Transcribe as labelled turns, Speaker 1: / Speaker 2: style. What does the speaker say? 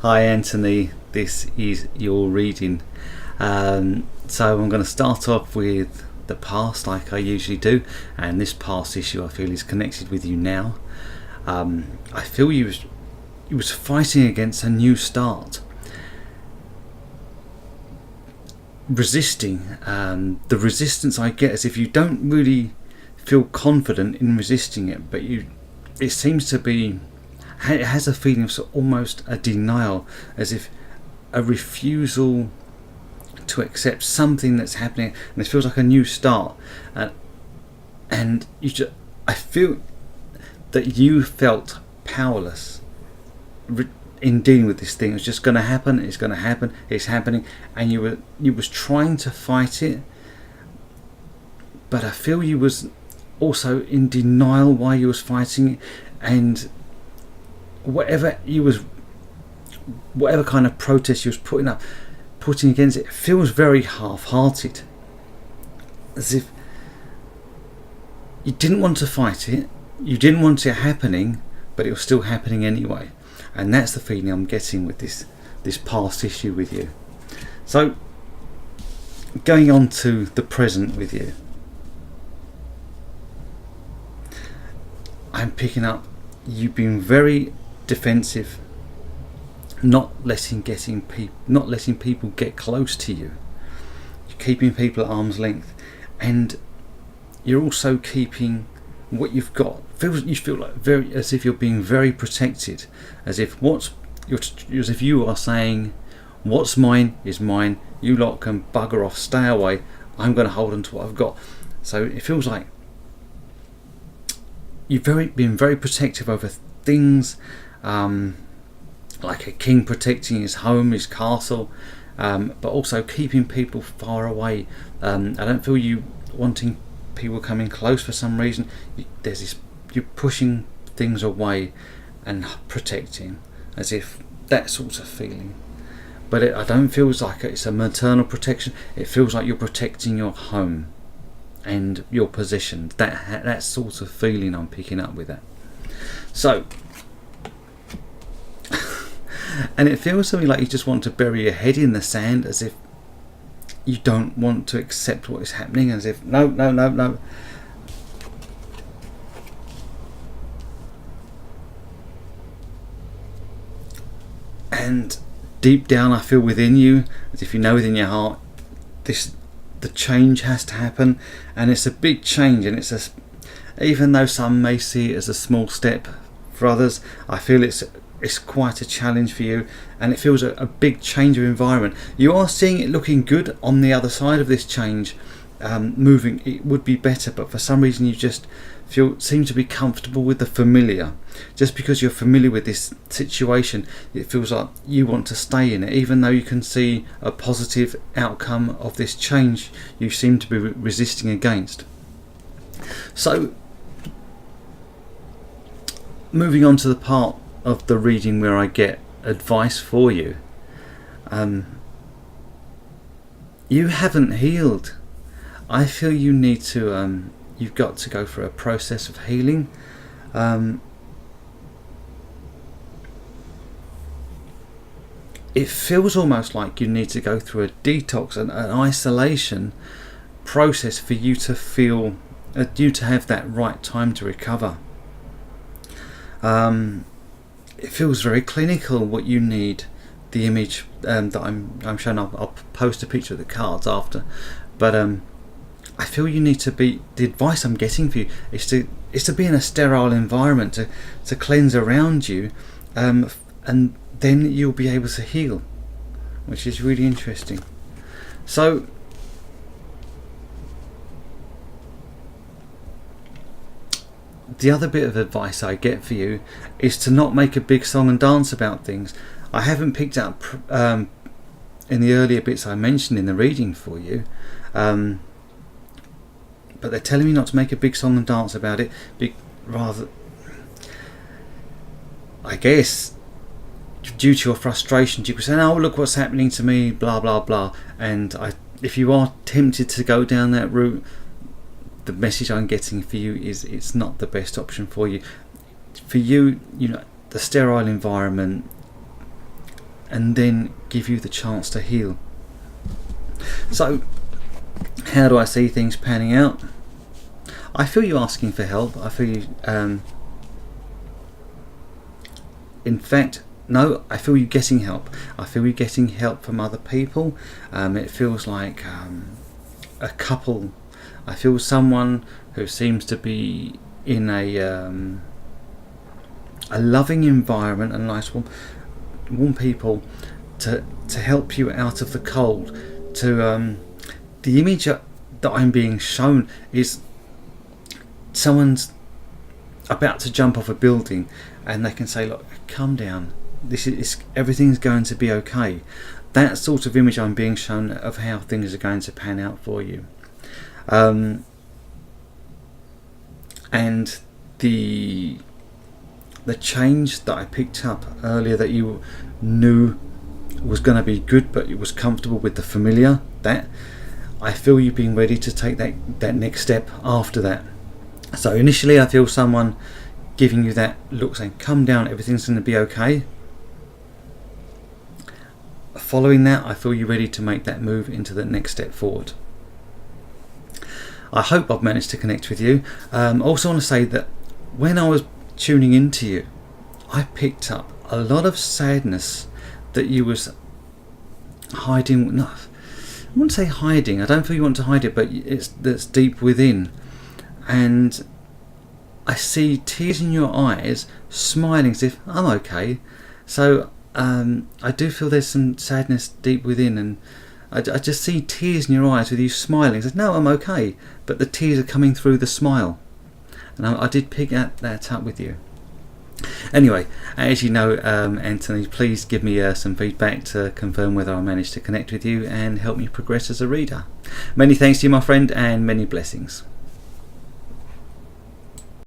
Speaker 1: Hi Anthony, this is your reading. So I'm going to start off with the past like I usually do, and this past issue I feel is connected with you now. I feel you was fighting against a new start, resisting. The resistance I get is if you don't really feel confident in resisting it, but it seems to be. It has a feeling of almost a denial, as if a refusal to accept something that's happening, and it feels like a new start. And I feel that you felt powerless in dealing with this thing. It's just going to happen. It's going to happen. It's happening, and you was trying to fight it, but I feel you was also in denial while you was fighting it, and whatever kind of protest you was putting against it feels very half-hearted, as if you didn't want to fight it, you didn't want it happening, but it was still happening anyway. And that's the feeling I'm getting with this past issue with you. So going on to the present with you, I'm picking up you've been very defensive, not letting people get close to you. You're keeping people at arm's length, and you're also keeping what you've got. You feel like as if you're being very protected, as if you are saying, "What's mine is mine. You lot can bugger off, stay away. I'm going to hold on to what I've got." So it feels like you've been very protective over things. Like a king protecting his home, his castle, but also keeping people far away. I don't feel you wanting people coming close for some reason. You're pushing things away and protecting, as if that sort of feeling. But I don't feel like it's a maternal protection. It feels like you're protecting your home and your position. That sort of feeling I'm picking up with that. So. And it feels to me like you just want to bury your head in the sand, as if you don't want to accept what is happening, as if no. And deep down I feel within you, as if you know within your heart, the change has to happen, and it's a big change, and even though some may see it as a small step, for others I feel it's quite a challenge for you, and it feels a big change of environment. You are seeing it looking good on the other side of this change, moving. It would be better, but for some reason you just seem to be comfortable with the familiar. Just because you're familiar with this situation, it feels like you want to stay in it, even though you can see a positive outcome of this change. You seem to be resisting against. So moving on to the part of the reading where I get advice for you. You haven't healed. I feel you need to. You've got to go through a process of healing. It feels almost like you need to go through a detox, an isolation process for you to feel, you to have that right time to recover. It feels very clinical what you need. The image that I'm showing, I'll post a picture of the cards after, but I feel you need to be. The advice I'm getting for you is to be in a sterile environment, to cleanse around you, and then you'll be able to heal, which is really interesting. So the other bit of advice I get for you is to not make a big song and dance about things. I haven't picked up in the earlier bits I mentioned in the reading for you, but they're telling me not to make a big song and dance about it. Rather, I guess, due to your frustration, you could say, "Oh, look what's happening to me," blah blah blah. And if you are tempted to go down that route, the message I'm getting for you is it's not the best option for you. For you, the sterile environment, and then give you the chance to heal. So how do I see things panning out? I feel you asking for help. I feel you in fact, no, I feel you getting help. I feel you getting help from other people. It feels like a couple. I feel someone who seems to be in a loving environment, and nice warm people to help you out of the cold. The image that I'm being shown is someone's about to jump off a building, and they can say, "Look, calm down. Everything's going to be okay." That sort of image I'm being shown of how things are going to pan out for you. And the change that I picked up earlier, that you knew was going to be good, but it was comfortable with the familiar, that I feel you being ready to take that next step after that. So initially I feel someone giving you that look, saying, "Come down, everything's going to be okay." Following that, I feel you ready to make that move into the next step forward. I hope I've managed to connect with you. Also want to say that when I was tuning into you, I picked up a lot of sadness that you was hiding. No, I wouldn't say hiding. I don't feel you want to hide it, but that's deep within. And I see tears in your eyes, smiling as if I'm okay. So I do feel there's some sadness deep within, and I just see tears in your eyes with you smiling. Says, "No, I'm okay," but the tears are coming through the smile, and I did pick that up with you. Anyway, as you know, Anthony, please give me some feedback to confirm whether I managed to connect with you and help me progress as a reader. Many thanks to you, my friend, and many blessings.